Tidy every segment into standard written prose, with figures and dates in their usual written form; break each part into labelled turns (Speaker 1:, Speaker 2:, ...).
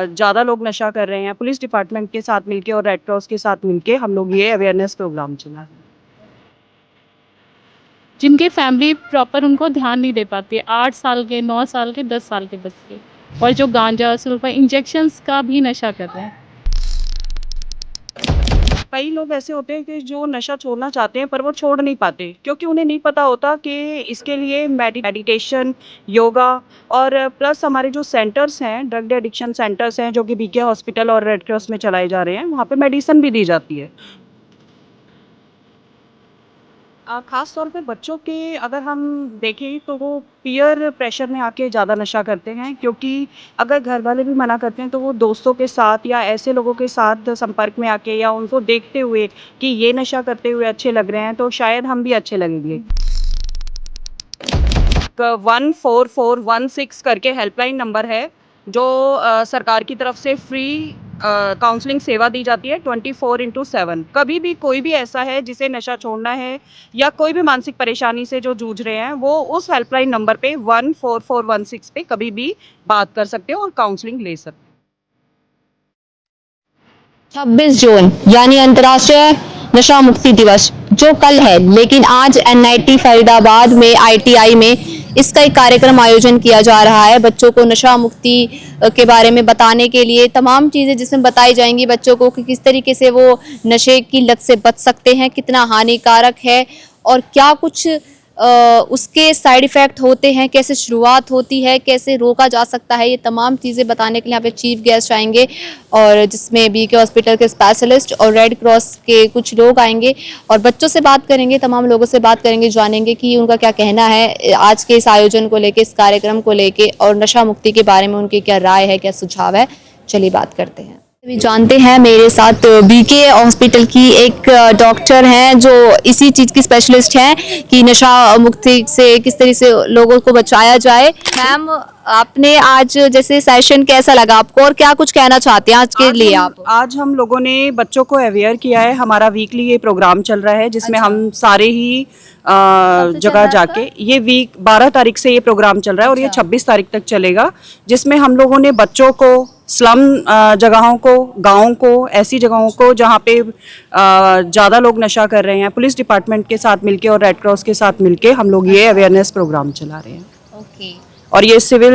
Speaker 1: ज़्यादा लोग नशा कर रहे हैं। पुलिस डिपार्टमेंट के साथ मिलके और रेड क्रॉस के साथ मिलके हम लोग ये अवेयरनेस प्रोग्राम चला रहे हैं।
Speaker 2: जिनके फैमिली प्रॉपर उनको ध्यान नहीं दे पाती है, 8 साल के, 9 साल के, 10 साल के बच्चे, और जो गांजा सुल्फा इंजेक्शंस का भी नशा कर रहे हैं।
Speaker 1: कई लोग ऐसे होते हैं कि जो नशा छोड़ना चाहते हैं पर वो छोड़ नहीं पाते क्योंकि उन्हें नहीं पता होता कि इसके लिए मेडिटेशन, योगा और प्लस हमारे जो सेंटर्स हैं, ड्रग एडिक्शन सेंटर्स हैं जो कि बीके हॉस्पिटल और रेड क्रॉस में चलाए जा रहे हैं, वहाँ पे मेडिसिन भी दी जाती है। ख़ास तौर पे बच्चों के अगर हम देखें तो वो पीयर प्रेशर में आके ज़्यादा नशा करते हैं क्योंकि अगर घर वाले भी मना करते हैं तो वो दोस्तों के साथ या ऐसे लोगों के साथ संपर्क में आके या उनको देखते हुए कि ये नशा करते हुए अच्छे लग रहे हैं तो शायद हम भी अच्छे लगेंगे। 14416 करके हेल्पलाइन नंबर है जो सरकार की तरफ से फ्री काउंसलिंग सेवा दी जाती है 24/7। कभी भी कोई भी ऐसा है जिसे नशा छोड़ना है या कोई भी मानसिक परेशानी से जो जूझ रहे हैं वो उस हेल्पलाइन नंबर पे 14416 पे कभी भी बात कर सकते हो और काउंसलिंग ले सकते हो।
Speaker 3: 26 जून यानी अंतर्राष्ट्रीय नशा मुक्ति दिवस जो कल है, लेकिन आज एनआईटी फरीदाबाद में आईटीआई में इसका एक कार्यक्रम आयोजन किया जा रहा है। बच्चों को नशा मुक्ति के बारे में बताने के लिए तमाम चीज़ें जिसमें बताई जाएंगी बच्चों को कि किस तरीके से वो नशे की लत से बच सकते हैं, कितना हानिकारक है और क्या कुछ उसके साइड इफ़ेक्ट होते हैं, कैसे शुरुआत होती है, कैसे रोका जा सकता है। ये तमाम चीज़ें बताने के लिए यहाँ पे चीफ गेस्ट आएंगे और जिसमें बीके हॉस्पिटल के स्पेशलिस्ट और रेड क्रॉस के कुछ लोग आएंगे और बच्चों से बात करेंगे, तमाम लोगों से बात करेंगे, जानेंगे कि उनका क्या कहना है आज के इस आयोजन को लेके, इस कार्यक्रम को लेके और नशा मुक्ति के बारे में उनकी क्या राय है, क्या सुझाव है। चलिए बात करते हैं। अभी जानते हैं मेरे साथ बीके हॉस्पिटल की एक डॉक्टर हैं जो इसी चीज़ की स्पेशलिस्ट हैं कि नशा मुक्ति से किस तरह से लोगों को बचाया जाए। मैम, आपने आज जैसे सेशन कैसा लगा आपको और क्या कुछ कहना चाहते हैं आज के लिए आप?
Speaker 1: आज हम लोगों ने बच्चों को अवेयर किया है। हमारा वीकली ये प्रोग्राम चल रहा है जिसमें हम सारे ही जगह जाके, ये वीक 12 तारीख से ये प्रोग्राम चल रहा है और ये 26 तारीख तक चलेगा, जिसमें हम लोगों ने बच्चों को स्लम जगहों को, गाँव को, ऐसी जगहों को जहाँ पे ज़्यादा लोग नशा कर रहे हैं, पुलिस डिपार्टमेंट के साथ मिलके और रेड क्रॉस के साथ मिलके हम लोग ये अवेयरनेस प्रोग्राम चला रहे हैं।
Speaker 3: ओके।
Speaker 1: और ये civil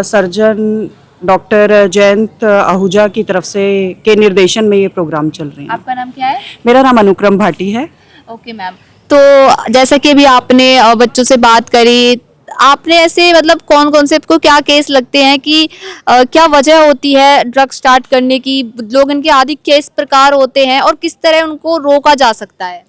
Speaker 1: surgeon doctor Jayant Ahuja की तरफ से के निर्देशन में ये प्रोग्राम चल रहे हैं।
Speaker 3: आपका नाम क्या है?
Speaker 1: मेरा नाम अनुक्रम भाटी है।
Speaker 3: ओके मैम, तो जैसा कि अभी आपने बच्चों से बात करी, आपने ऐसे मतलब कौन कौन से आपको क्या केस लगते हैं कि क्या वजह होती है ड्रग स्टार्ट करने की, लोग इनके आदि किस प्रकार होते हैं और किस तरह उनको रोका जा सकता है?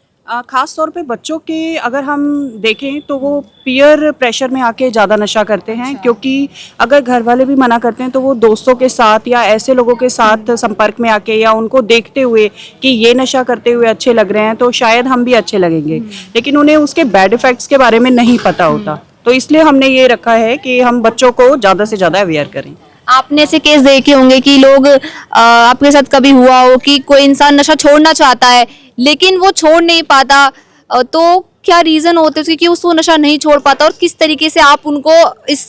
Speaker 1: खास तौर पे बच्चों के अगर हम देखें तो वो पीयर प्रेशर में आके ज़्यादा नशा करते हैं क्योंकि अगर घर वाले भी मना करते हैं तो वो दोस्तों के साथ या ऐसे लोगों के साथ संपर्क में आके या उनको देखते हुए कि ये नशा करते हुए अच्छे लग रहे हैं तो शायद हम भी अच्छे लगेंगे, लेकिन उन्हें उसके बैड इफ़ेक्ट्स के बारे में नहीं पता होता। तो इसलिए हमने ये रखा है कि हम बच्चों को ज़्यादा से ज़्यादा अवेयर करें।
Speaker 3: आपने ऐसे केस देखे होंगे कि लोग आपके साथ कभी हुआ हो कि कोई इंसान नशा छोड़ना चाहता है लेकिन वो छोड़ नहीं पाता, तो क्या रीजन होते हैं उसके कि उसको नशा नहीं छोड़ पाता और किस तरीके से आप उनको इस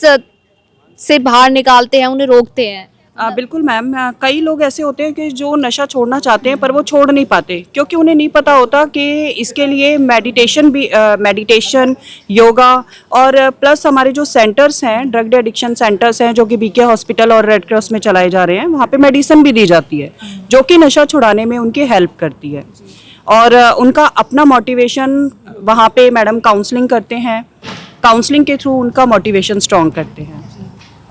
Speaker 3: से बाहर निकालते हैं, उन्हें रोकते हैं?
Speaker 1: बिल्कुल मैम, कई लोग ऐसे होते हैं कि जो नशा छोड़ना चाहते हैं पर वो छोड़ नहीं पाते क्योंकि उन्हें नहीं पता होता कि इसके लिए मेडिटेशन, योगा और प्लस हमारे जो सेंटर्स हैं, ड्रग एडिक्शन सेंटर्स हैं जो कि बीके हॉस्पिटल और रेड क्रॉस में चलाए जा रहे हैं, वहाँ पे मेडिसिन भी दी जाती है जो कि नशा छुड़ाने में उनकी हेल्प करती है। और उनका अपना मोटिवेशन वहाँ पे मैडम काउंसलिंग करते हैं, काउंसलिंग के थ्रू उनका मोटिवेशन स्ट्रॉन्ग करते हैं।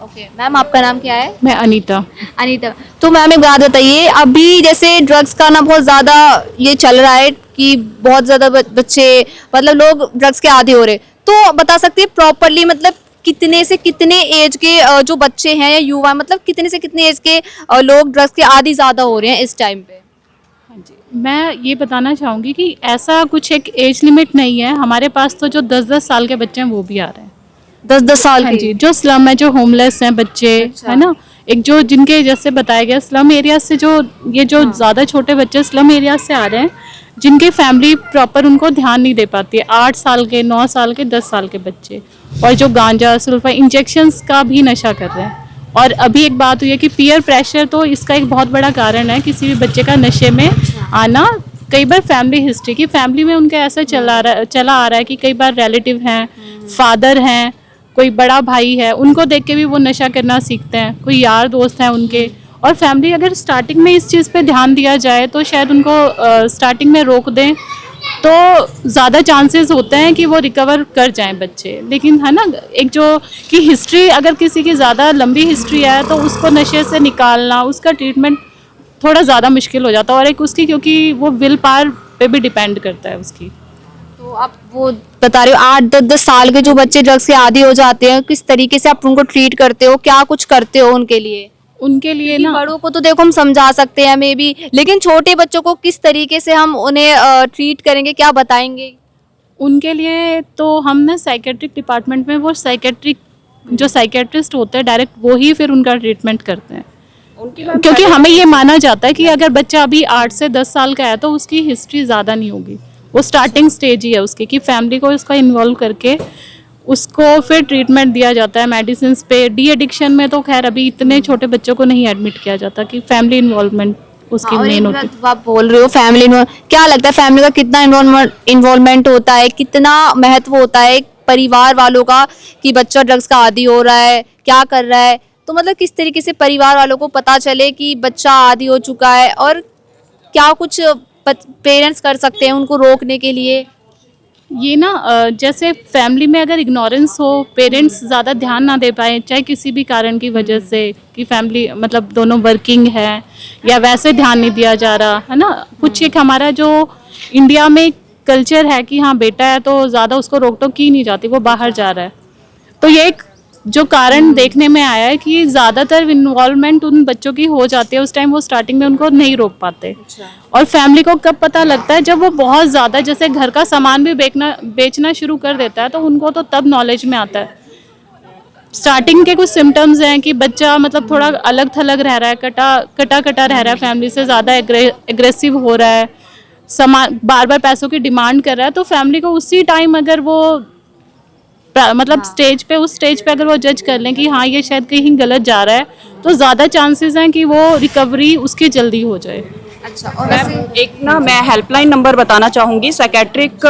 Speaker 3: ओके मैम, आपका नाम क्या है?
Speaker 2: मैं अनीता।
Speaker 3: अनीता, तो मैम एक बात बताइए, अभी जैसे ड्रग्स का ना बहुत ज़्यादा ये चल रहा है कि बहुत ज़्यादा बच्चे मतलब लोग ड्रग्स के आदी हो रहे, तो बता सकते हैं प्रॉपरली मतलब कितने से कितने एज के जो बच्चे हैं या युवा, मतलब कितने से कितने एज के लोग ड्रग्स के आदी ज़्यादा हो रहे हैं इस टाइम पे?
Speaker 2: मैं ये बताना चाहूँगी कि ऐसा कुछ एक एज लिमिट नहीं है। हमारे पास तो जो 10-10 साल के बच्चे हैं वो भी आ रहे हैं।
Speaker 3: 10-10 साल
Speaker 2: हाँ
Speaker 3: के?
Speaker 2: जी, जो स्लम है, जो होमलेस हैं बच्चे, है ना, एक जो जिनके जैसे बताया गया स्लम एरिया से जो ये जो ज़्यादा छोटे बच्चे स्लम एरिया से आ रहे हैं, जिनके फैमिली प्रॉपर उनको ध्यान नहीं दे पाती है, 8 साल के, 9 साल के, 10 साल के बच्चे, और जो गांजा सुल्फा इंजेक्शंस का भी नशा कर रहे हैं, और अभी एक बात हुई है कि पीयर प्रेशर तो इसका एक बहुत बड़ा कारण है किसी भी बच्चे का नशे में आना। कई बार फैमिली हिस्ट्री की फैमिली में उनका ऐसा चला आ रहा है कि कई बार रिलेटिव हैं, फादर हैं, कोई बड़ा भाई है, उनको देख के भी वो नशा करना सीखते हैं, कोई यार दोस्त हैं उनके। और फैमिली अगर स्टार्टिंग में इस चीज़ पे ध्यान दिया जाए तो शायद उनको स्टार्टिंग में रोक दें तो ज़्यादा चांसेस होते हैं कि वो रिकवर कर जाएं बच्चे। लेकिन है ना, एक जो कि हिस्ट्री अगर किसी की ज़्यादा लंबी हिस्ट्री है तो उसको नशे से निकालना, उसका ट्रीटमेंट थोड़ा ज़्यादा मुश्किल हो जाता है। और एक उसकी, क्योंकि वो विल पावर पे भी डिपेंड करता है उसकी।
Speaker 3: तो आप वो बता रहे हो 8-10 साल के जो बच्चे ड्रग्स के आदी हो जाते हैं, किस तरीके से आप उनको ट्रीट करते हो, क्या कुछ करते हो उनके लिए?
Speaker 2: ना
Speaker 3: बड़ों को तो देखो हम समझा सकते हैं मे बी, लेकिन छोटे बच्चों को किस तरीके से हम उन्हें ट्रीट करेंगे, क्या बताएंगे?
Speaker 2: उनके लिए तो हम ना साइकेट्रिक डिपार्टमेंट में वो जो साइकेट्रिस्ट होते हैं डायरेक्ट वो ही फिर उनका ट्रीटमेंट करते हैं। क्योंकि हमें ये माना जाता है कि अगर बच्चा अभी 8 से 10 साल का है तो उसकी हिस्ट्री ज़्यादा नहीं होगी, वो स्टार्टिंग स्टेज ही है उसकी, कि फैमिली को उसका इन्वॉल्व करके उसको फिर ट्रीटमेंट दिया जाता है मेडिसिन पे। डी एडिक्शन में तो खैर अभी इतने छोटे बच्चों को नहीं एडमिट किया जाता, कि फैमिली इन्वॉल्वमेंट उसकी मेन होती है।
Speaker 3: आप बोल रहे हो फैमिली, क्या लगता है फैमिली का कितना इन्वॉल्वमेंट होता है, कितना महत्व होता है परिवार वालों का कि बच्चा ड्रग्स का आदी हो रहा है, क्या कर रहा है? तो मतलब किस तरीके से परिवार वालों को पता चले कि बच्चा आदी हो चुका है, और क्या कुछ पेरेंट्स कर सकते हैं उनको रोकने के लिए?
Speaker 2: ये ना जैसे फैमिली में अगर इग्नोरेंस हो, पेरेंट्स ज़्यादा ध्यान ना दे पाए, चाहे किसी भी कारण की वजह से, कि फैमिली मतलब दोनों वर्किंग है या वैसे ध्यान नहीं दिया जा रहा है ना। कुछ एक हमारा जो इंडिया में कल्चर है कि हाँ बेटा है तो ज़्यादा उसको रोक टोक की नहीं जाती, वो बाहर जा रहा है। तो ये एक जो कारण देखने में आया है कि ज़्यादातर इन्वॉल्वमेंट उन बच्चों की हो जाती है उस टाइम, वो स्टार्टिंग में उनको नहीं रोक पाते। और फैमिली को कब पता लगता है, जब वो बहुत ज़्यादा जैसे घर का सामान भी बेचना शुरू कर देता है तो उनको तो तब नॉलेज में आता है। स्टार्टिंग के कुछ सिम्टम्स हैं कि बच्चा मतलब थोड़ा अलग थलग रह रहा है, कटा रह रहा है, फैमिली से ज़्यादा एग्रेसिव हो रहा है, सामान बार बार पैसों की डिमांड कर रहा है। तो फैमिली को उसी टाइम अगर वो मतलब उस स्टेज पे अगर वो जज कर लें कि हाँ ये शायद कहीं गलत जा रहा है, तो ज़्यादा चांसेस हैं कि वो रिकवरी उसकी जल्दी हो जाए।
Speaker 3: अच्छा, और
Speaker 1: मैं हेल्पलाइन नंबर बताना चाहूँगी। साइकेट्रिक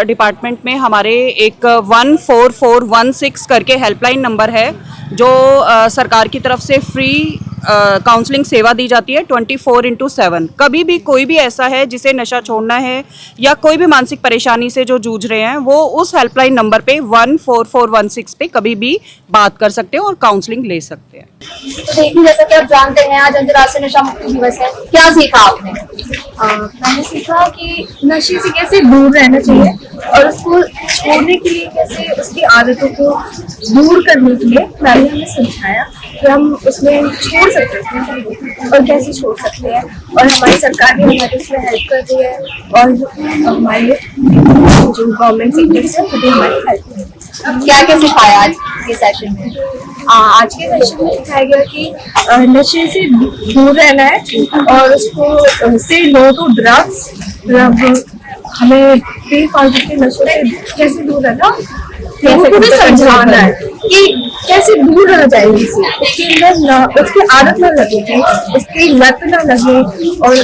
Speaker 1: डिपार्टमेंट में हमारे एक 14416 करके हेल्पलाइन नंबर है, जो सरकार की तरफ से फ्री काउंसलिंग सेवा दी जाती है 24/7। कभी भी कोई भी ऐसा है जिसे नशा छोड़ना है या कोई भी मानसिक परेशानी से जो जूझ रहे हैं, वो उस हेल्पलाइन नंबर पे 14416 पे कभी भी बात कर सकते हैं और काउंसलिंग ले सकते हैं।
Speaker 3: तो देखिए, जैसा कि आप जानते हैं आज अंतर्राष्ट्रीय नशा मुक्ति दिवस है, क्या सीखा आपने?
Speaker 4: मैंने सीखा कि नशे से कैसे दूर रहना चाहिए और उसको छोड़ने के लिए कैसे उसकी आदतों को दूर करने के लिए मैंने हमें समझाया कि हम उसमें छोड़ सकते हैं और कैसे छोड़ सकते हैं, और हमारी सरकार भी हमारे उसमें हेल्प कर रही है, और हमारे जो गवर्नमेंट सेक्टर है वो भी हमारी हेल्प कर रही है।
Speaker 3: क्या क्या सिखाया आज के सेशन में?
Speaker 4: आज के सेशन में सिखाया गया कि नशे से दूर रहना है और उसको से नो टू ड्रग्स, हमें बेफालतू के नशों से कैसे दूर रहना, कैसे भी समझाना है कि कैसे दूर रहना चाहिए इससे, उसके अंदर ना उसकी आदत ना लगे, उसकी लत ना लगे, और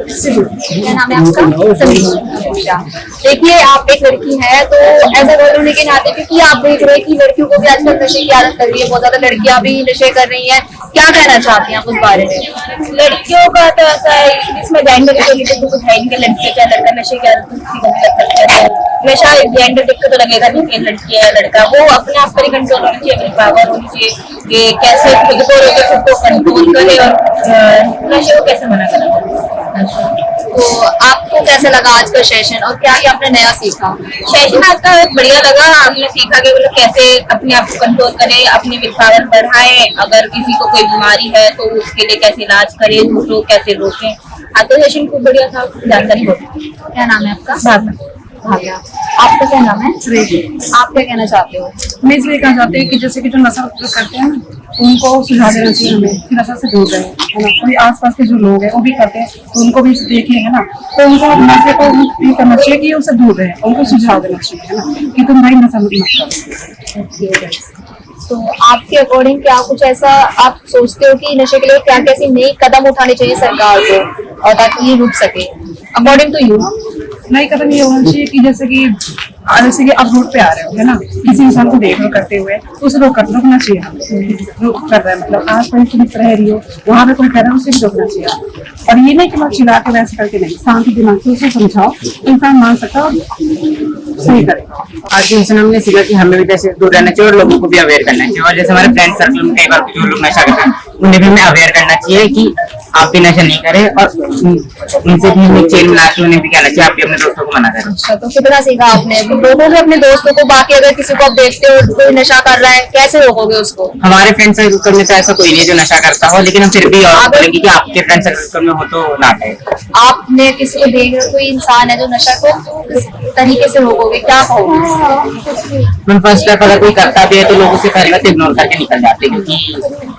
Speaker 3: क्या नाम है आपका? समीक्षा। देखिए, आप एक लड़की है तो ऐसा बोल होने के नाते, क्योंकि आप देख रहे हैं कि लड़कियों को भी आजकल नशे की आदत लग रही है, बहुत ज्यादा लड़कियां भी नशे कर रही हैं, क्या कहना चाहती हैं आप उस बारे में?
Speaker 4: लड़कियों का तो ऐसा है, इसमें जेंडर इक्वलिटी तो कुछ है नहीं कि लड़की क्या लड़का नशे की आदत किसी को भी लग सकती है। हमेशा जेंडर देख के तो लगेगा नहीं कि लड़की है लड़का, वो अपने आप पर ही कंट्रोल होनी चाहिए, अपनी पावर होनी चाहिए कि कैसे खुद को कंट्रोल करे और नशे को कैसे मना करे।
Speaker 3: तो आपको कैसा लगा आज का सेशन, और क्या क्या आपने नया सीखा?
Speaker 4: सेशन आज का बढ़िया लगा। हमने सीखा कि मतलब कैसे अपने आप को कंट्रोल करें, अपनी विल पावर बढ़ाएं, अगर किसी को कोई बीमारी है तो उसके लिए कैसे इलाज करें, दूसरों को कैसे रोकें। आज का सेशन खूब बढ़िया था, जानकारी होती।
Speaker 3: क्या नाम है आपका?
Speaker 4: भावना।
Speaker 3: आपका क्या नाम है?
Speaker 5: श्रेय।
Speaker 3: आप क्या कहना चाहते हो?
Speaker 5: मैं इसलिए कहना चाहती हूँ कि जैसे कि जो नशा करते हैं उनको सुझाव देना चाहिए हमें कि नशा से दूर रहे, है ना। कोई आसपास के जो लोग हैं वो भी करते हैं तो उनको भी देखिए, है ना, तो उनको नशे को ये करना चाहिए कि उनसे दूर रहे, उनको सुझाव देना चाहिए, है ना, कि तुम भाई नशा मत करो।
Speaker 3: तो आपके अकॉर्डिंग क्या कुछ ऐसा आप सोचते हो कि नशे के लिए क्या कैसी नई कदम उठाने चाहिए सरकार को और ताकि ये रुक सके अकॉर्डिंग टू यू?
Speaker 5: नई कदम ये होना चाहिए कि जैसे कि आप रोड पे आ रहे हो है ना, किसी इंसान को देख लो करते हुए तो उसे रोकना चाहिए। रोक कर रहा है मतलब आस पास तुम रह रही हो, वहां पे कोई कर रहा है उसे भी रोकना चाहिए। और ये नहीं कि मैं चिल्ला के वैसे करके नहीं, शांति दिमाग से उसे समझाओ, इंसान मान सकता है और सही करेगा।
Speaker 6: आज के इंसान हमने सीखा कि हमें भी जैसे दूर रहना चाहिए और लोगों को भी अवेयर करना चाहिए। और जैसे हमारे फ्रेंड सर्कल में कई बार जो लोग नशा करते हैं उन्हें भी हमें अवेयर करना चाहिए कि आप भी नशा नहीं करें और उनसे भी हमें चेन मिला के उन्हें भी कहना चाहिए आप भी अपने दोस्तों को मना करें।
Speaker 3: अच्छा, तो कितना सीखा आपने लोगों को अपने दोस्तों को? बाकी अगर किसी को आप देखते हो कोई नशा कर रहा है कैसे रोकोगे उसको?
Speaker 6: हमारे फ्रेंड सर्कल में तो ऐसा कोई नहीं जो नशा करता हो, लेकिन हम फिर भी और बोलेंगे कि आपके फ्रेंड सर्कल में हो तो ना करें।
Speaker 3: आपने किसी को देख रहे हो कोई इंसान है जो नशा को किस तरीके से रोकोगे, क्या कहोगे?
Speaker 6: फर्स्ट स्टेप अगर कोई करता भी है तो लोग उसे पहले से इग्नोर करके निकल जाते हैं, क्योंकि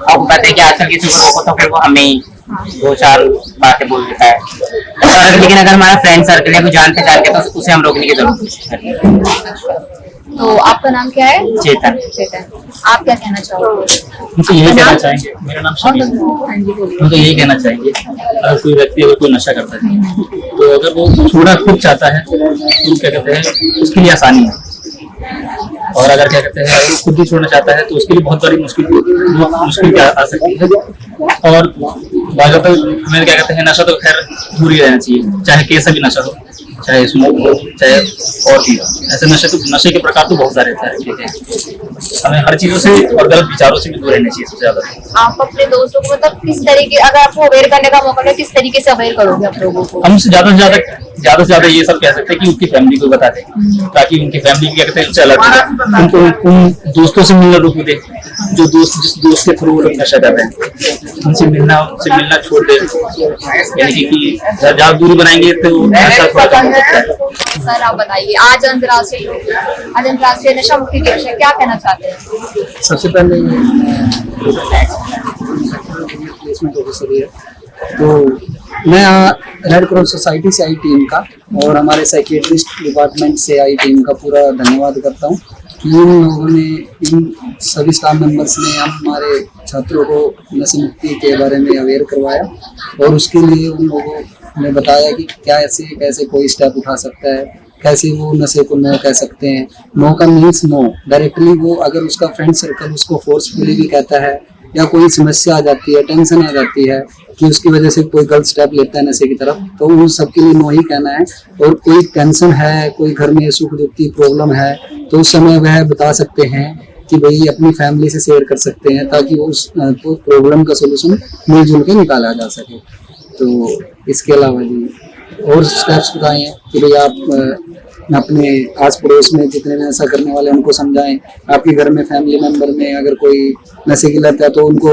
Speaker 6: आपको पता है कि आजकल किसी को रोको तो फिर वो हमें 2-4 बातें बोल देता है। और लेकिन अगर हमारा फ्रेंड सर्कल है कोई जान पहचान के तो उसे हम रोकने की जरूरत है।
Speaker 3: तो आपका नाम क्या है?
Speaker 6: चेतन।
Speaker 3: चेतन, आप क्या कहना चाहोगे?
Speaker 7: मुझे यही कहना चाहेंगे, मेरा नाम शकील है। मुझे यही कहना चाहेंगे अगर कोई व्यक्ति अगर कोई नशा करता है तो अगर वो छोड़ना खुद चाहता है तो क्या कहते हैं उसके लिए आसानी है, और अगर क्या कहते हैं वो खुद ही छोड़ना चाहता है तो उसके लिए बहुत बड़ी मुश्किल आ सकती है। और बात हमें क्या कहते हैं नशा तो खैर दूर ही रहना चाहिए, चाहे कैसा भी नशा हो, चाहे स्मोक हो चाहे और चीज। ऐसे नशे के प्रकार तो बहुत सारे हैं, हमें हर चीजों से और गलत विचारों से भी दूर रहना चाहिए सबसे ज्यादा।
Speaker 3: आप अपने दोस्तों को मतलब किस तरीके, अगर आपको अवेयर करने का मौका मिले किस तरीके से अवेयर करोगे आप लोगों को?
Speaker 7: हम ज्यादा से ज्यादा ये सब कह सकते हैं कि उनकी फैमिली को बता दें, ताकि उनकी फैमिली क्या कहते हैं उससे अलग हो, उनको उन दोस्तों से मिलना रोक दे जो जिस दोस्त के थ्रू वो लोग नशा कर रहे हैं, उनसे मिलना छोड़ दे, यानी कि जहाँ दूरी बनाएंगे तो नशा थोड़ा कम हो सकता है।
Speaker 3: सर आप बताइए, आज अंतर्राष्ट्रीय नशा मुक्ति दिवस है, क्या कहना चाहते हैं?
Speaker 8: सबसे पहले प्लेसमेंट ऑफिसर है, तो मैं रेड क्रॉस सोसाइटी से आई टीम का और हमारे साइकेट्रिस्ट डिपार्टमेंट से आई टीम का पूरा धन्यवाद करता हूँ कि इन लोगों ने, इन सभी स्टाफ मेंबर्स ने हमारे छात्रों को नशा मुक्ति के बारे में अवेयर करवाया और उसके लिए उन लोगों ने बताया कि क्या कैसे कोई स्टेप उठा सकता है, कैसे वो नशे को नो कह सकते हैं। नो का मीन्स नो, डायरेक्टली वो अगर उसका फ्रेंड सर्कल उसको फोर्सफुली भी कहता है या कोई समस्या आ जाती है, टेंशन आ जाती है कि उसकी वजह से कोई गलत स्टेप लेता है नशे की तरफ, तो उन सबके लिए नो ही कहना है। और कोई टेंशन है, कोई घर में सुख दुख की प्रॉब्लम है तो उस समय वह बता सकते हैं कि भाई अपनी फैमिली से शेयर कर सकते हैं ताकि उस प्रॉब्लम का सोल्यूशन मिलजुल के निकाला जा सके। तो इसके अलावा जी और स्टेप्स बताए हैं कि भाई आप अपने आस पड़ोस में जितने भी नशा करने वाले उनको समझाएं। आपके घर में फैमिली मेंबर में अगर कोई नशे की लत है तो उनको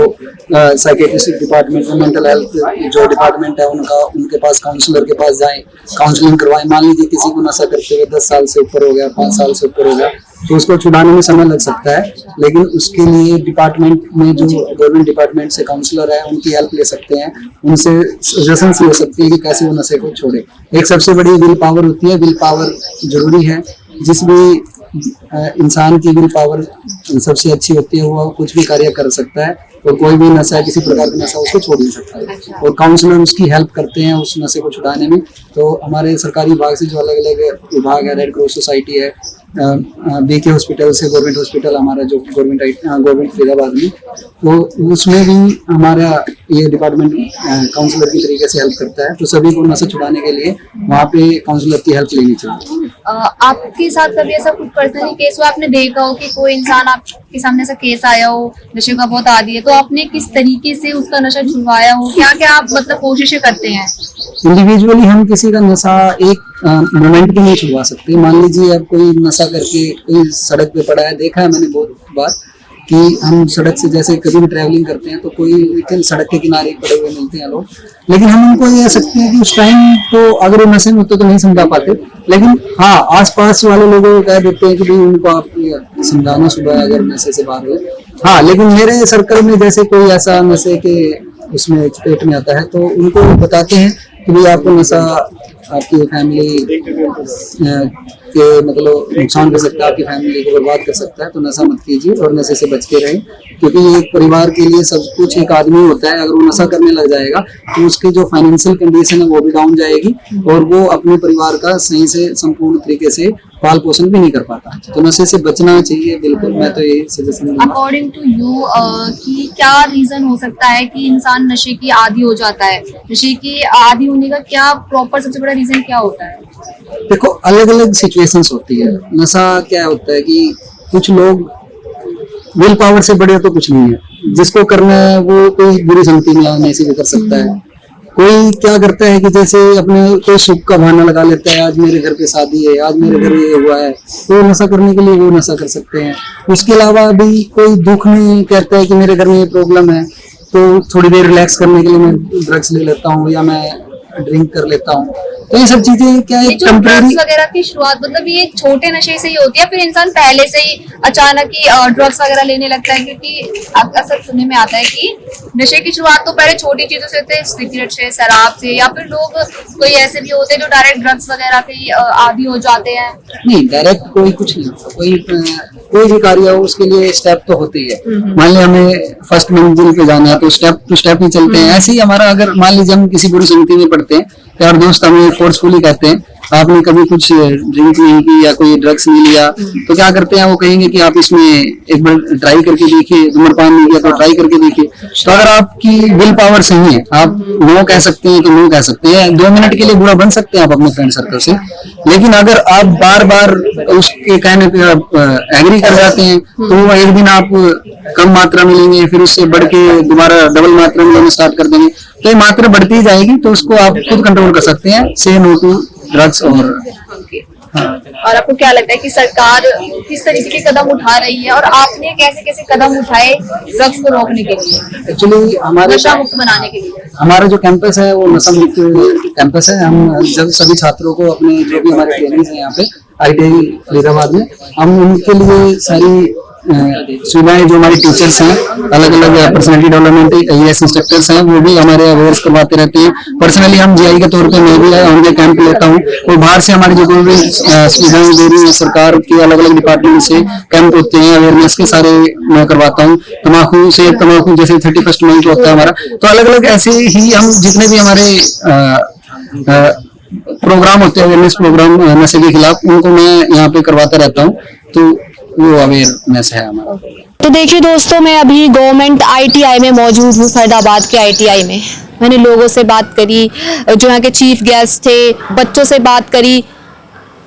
Speaker 8: साइकेट्रिस्ट डिपार्टमेंट में, मेंटल हेल्थ जो डिपार्टमेंट है उनके पास, काउंसलर के पास जाएं, काउंसलिंग करवाएं। मान लीजिए किसी को नशा करते हुए 10 साल से ऊपर हो गया, 5 साल से ऊपर हो गया, तो उसको छुड़ाने में समय लग सकता है, लेकिन उसके लिए डिपार्टमेंट में जो गवर्नमेंट डिपार्टमेंट से काउंसलर है उनकी हेल्प ले सकते हैं, उनसे सजेशंस ले सकते हैं कि कैसे वो नशे को छोड़े। एक सबसे बड़ी विल पावर होती है, विल पावर जरूरी है। जिस भी इंसान की विल पावर सबसे अच्छी होती है वो कुछ भी कार्य कर सकता है और कोई भी नशा, किसी प्रकार का नशा उसको छोड़ नहीं सकता है। और काउंसलर उसकी हेल्प करते हैं उस नशे को छुड़ाने में। तो हमारे सरकारी विभाग से जो अलग अलग विभाग है, रेड क्रॉस सोसाइटी है, बीके हॉस्पिटल से गवर्नमेंट हॉस्पिटल हमारा जो गवर्नमेंट फरीदाबाद में, तो उसमें भी हमारा ये डिपार्टमेंट काउंसलर की तरीके से हेल्प करता है। तो सभी को नशा छुड़ाने के लिए वहाँ पे काउंसलर की हेल्प लेनी चाहिए।
Speaker 3: आपके साथ कभी ऐसा कुछ पर्सनली केस हुआ, आपने देखा हो कि कोई इंसान आपके सामने ऐसा केस आया हो, नशे का बहुत आदी है, तो आपने किस तरीके से उसका नशा छुड़वाया हो? क्या क्या आप मतलब कोशिशें करते हैं?
Speaker 8: इंडिविजुअली हम किसी का नशा एक मोमेंट भी नहीं छुड़वा सकते। मान लीजिए अब कोई नशा करके कोई सड़क पे पड़ा है, देखा है मैंने बहुत बार कि हम सड़क से जैसे कभी भी ट्रैवलिंग करते हैं तो कोई सड़क के किनारे पड़े हुए मिलते हैं लोग, लेकिन हम उनको ये कह सकते हैं कि उस टाइम तो अगर वो नशे में होते तो नहीं समझा पाते, लेकिन हाँ आसपास वाले लोगों को कह देते हैं कि भाई उनको आप समझाना सुबह अगर नशे से बाहर हुए। हाँ, लेकिन मेरे सर्कल में जैसे कोई ऐसा नशे के उसमें चपेट में आता है तो उनको बताते हैं कि भाई आपको नशा आपकी फैमिली के मतलब नुकसान कर सकता है, आपकी फैमिली को बर्बाद कर सकता है। तो नशा मत कीजिए और नशे से बच के रहें, क्योंकि ये एक परिवार के लिए सब कुछ एक आदमी होता है। अगर वो नशा करने लग जाएगा तो उसकी जो फाइनेंशियल कंडीशन है वो भी डाउन जाएगी और वो अपने परिवार का सही से संपूर्ण तरीके से पाल पोषण भी नहीं कर पाता। तो नशे से बचना चाहिए बिल्कुल, मैं तो यही सजेशन दूंगा।
Speaker 3: अकॉर्डिंग टू यू कि क्या रीजन हो सकता है कि इंसान नशे की आदी हो जाता है? नशे की आदी होने का क्या प्रॉपर सबसे बड़ा रीजन क्या होता है?
Speaker 8: देखो, अलग अलग सिचुएशंस होती है। नशा क्या होता है कि कुछ लोग विल पावर से बड़े तो कुछ नहीं है, जिसको करना है वो कोई बुरी संगति में आने से भी कर सकता है। कोई क्या करता है कि जैसे अपने कोई सुख का बहाना लगा लेता है, आज मेरे घर पे शादी है, आज मेरे घर ये हुआ है, तो नशा करने के लिए वो नशा कर सकते हैं। उसके अलावा भी कोई दुख में कहता है कि मेरे घर में ये प्रॉब्लम है, तो थोड़ी देर रिलैक्स करने के लिए मैं ड्रग्स ले लेता हूँ या मैं ड्रिंक कर लेता हूँ। तो ये सब चीजें क्या है,
Speaker 3: जो ड्रग्स वगैरह की शुरुआत मतलब ये छोटे नशे से ही होती है, फिर इंसान पहले से ही अचानक ही ड्रग्स वगैरह लेने लगता है? क्योंकि अक्सर सुनने में आता है कि नशे की शुरुआत तो पहले छोटी चीजों से होती है, सिगरेट से, शराब से, या फिर लोग कोई ऐसे भी होते हैं जो डायरेक्ट ड्रग्स वगैरह के आदी हो जाते हैं।
Speaker 8: नहीं, डायरेक्ट कोई कुछ नहीं होता। कोई भी कार्य हो उसके लिए स्टेप तो होते ही है। मान लिया हमें फर्स्ट मंजिल पे जाना है तो स्टेप टू स्टेप ही चलते हैं। ऐसे ही हमारा, अगर मान लीजिए हम किसी बुरी संगति में पड़ते हैं, यार दोस्त हमें फोर्सफुली कहते हैं आपने कभी कुछ ड्रिंक नहीं की या कोई ड्रग्स नहीं लिया, तो क्या करते हैं वो कहेंगे कि आप इसमें एक बार ट्राई करके देखिए, धूम्रपान नहीं किया तो ट्राई करके देखिए। तो अगर आपकी विल पावर सही है, आप नो कह सकते हैं तो नो कह सकते हैं, 2 मिनट के लिए बुरा बन सकते हैं आप अपने फ्रेंड सर्कल से। लेकिन अगर आप बार बार उसके कहने पे एग्री कर जाते हैं तो एक दिन आप कम मात्रा में लेंगे, फिर उससे बढ़ के दोबारा डबल मात्रा में लेना स्टार्ट कर देंगे, तो ये मात्रा बढ़ती ही जाएगी। तो उसको आप खुद कंट्रोल कर सकते हैं, से नो टू ड्रग्स।
Speaker 3: और आपको क्या लगता है कि सरकार किस तरीके के कदम उठा रही है और आपने कैसे कैसे कदम उठाए ड्रग्स को रोकने के लिए,
Speaker 8: एक्चुअली हमारे
Speaker 3: नशा मुक्त बनाने के लिए?
Speaker 8: हमारा जो कैंपस है वो नशा मुक्त कैंपस है। हम जब सभी छात्रों को अपने जो भी हमारे ट्रेनिंग है यहाँ पे ITI फरीदाबाद में, हम उनके लिए सारी सुविधाएं, जो हमारे टीचर्स हैं, अलग अलग पर्सनालिटी डेवलपमेंट AS इंस्ट्रक्टर्स हैं, वो भी हमारे अवेयर्स करवाते रहते हैं। पर्सनली हम GI के तौर पे मैं भी उनके कैंप लेता हूँ, और बाहर से हमारी जो गवर्नमेंट सुविधाएं दे रही है सरकार के अलग अलग डिपार्टमेंट से कैंप होते हैं, अवेयरनेस के सारे मैं करवाता हूँ। तम्बाकू जैसे 31 मई को होता है हमारा, तो अलग अलग ऐसे ही हम जितने भी हमारे प्रोग्राम होते हैं, अवेयरनेस प्रोग्राम नशे के खिलाफ, उनको मैं यहाँ पे करवाता रहता हूँ। तो वो अवेयरनेस है हमारा।
Speaker 3: तो देखिए दोस्तों, मैं अभी गवर्नमेंट ITI में मौजूद हूँ, फरीदाबाद के ITI में। मैंने लोगों से बात करी, जो यहाँ के चीफ गेस्ट थे, बच्चों से बात करी,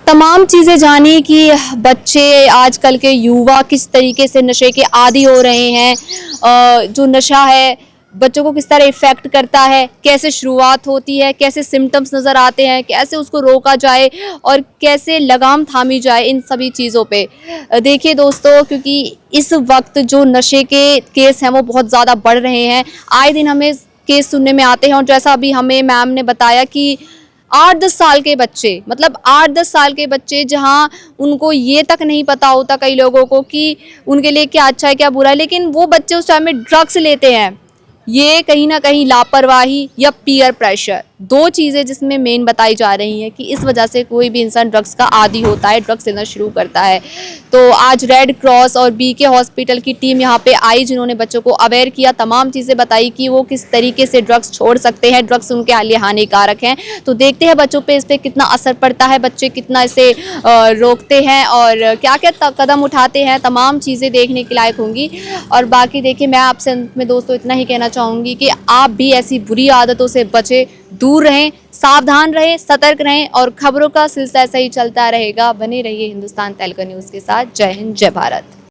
Speaker 3: तमाम चीज़ें जानी कि बच्चे, आजकल के युवा किस तरीके से नशे के आदी हो रहे हैं, जो नशा है बच्चों को किस तरह इफेक्ट करता है, कैसे शुरुआत होती है, कैसे सिम्टम्स नज़र आते हैं, कैसे उसको रोका जाए और कैसे लगाम थामी जाए इन सभी चीज़ों पे। देखिए दोस्तों, क्योंकि इस वक्त जो नशे के केस हैं वो बहुत ज़्यादा बढ़ रहे हैं, आए दिन हमें केस सुनने में आते हैं। और जैसा अभी हमें मैम ने बताया कि 8-10 साल के बच्चे, मतलब 8-10 साल के बच्चे, जहां उनको ये तक नहीं पता होता कई लोगों को कि उनके लिए क्या अच्छा है क्या बुरा है, लेकिन वो बच्चे उस टाइम में ड्रग्स लेते हैं। ये कहीं ना कहीं लापरवाही या पीयर प्रेशर, 2 चीज़ें जिसमें मेन बताई जा रही हैं कि इस वजह से कोई भी इंसान ड्रग्स का आदी होता है, ड्रग्स लेना शुरू करता है। तो आज रेड क्रॉस और BK हॉस्पिटल की टीम यहाँ पे आई, जिन्होंने बच्चों को अवेयर किया, तमाम चीज़ें बताई कि वो किस तरीके से ड्रग्स छोड़ सकते हैं, ड्रग्स उनके लिए हानिकारक हैं। तो देखते हैं बच्चों पे इस पर कितना असर पड़ता है, बच्चे कितना इसे रोकते हैं और क्या क्या कदम उठाते हैं, तमाम चीज़ें देखने के लायक होंगी। और बाकी देखिए, मैं आपसे अंत में दोस्तों इतना ही कहना चाहूँगी कि आप भी ऐसी बुरी आदतों से बचें, दूर रहें, सावधान रहें, सतर्क रहें और खबरों का सिलसिला ऐसा ही चलता रहेगा। बने रहिए हिंदुस्तान तहलका न्यूज़ के साथ। जय हिंद, जय भारत।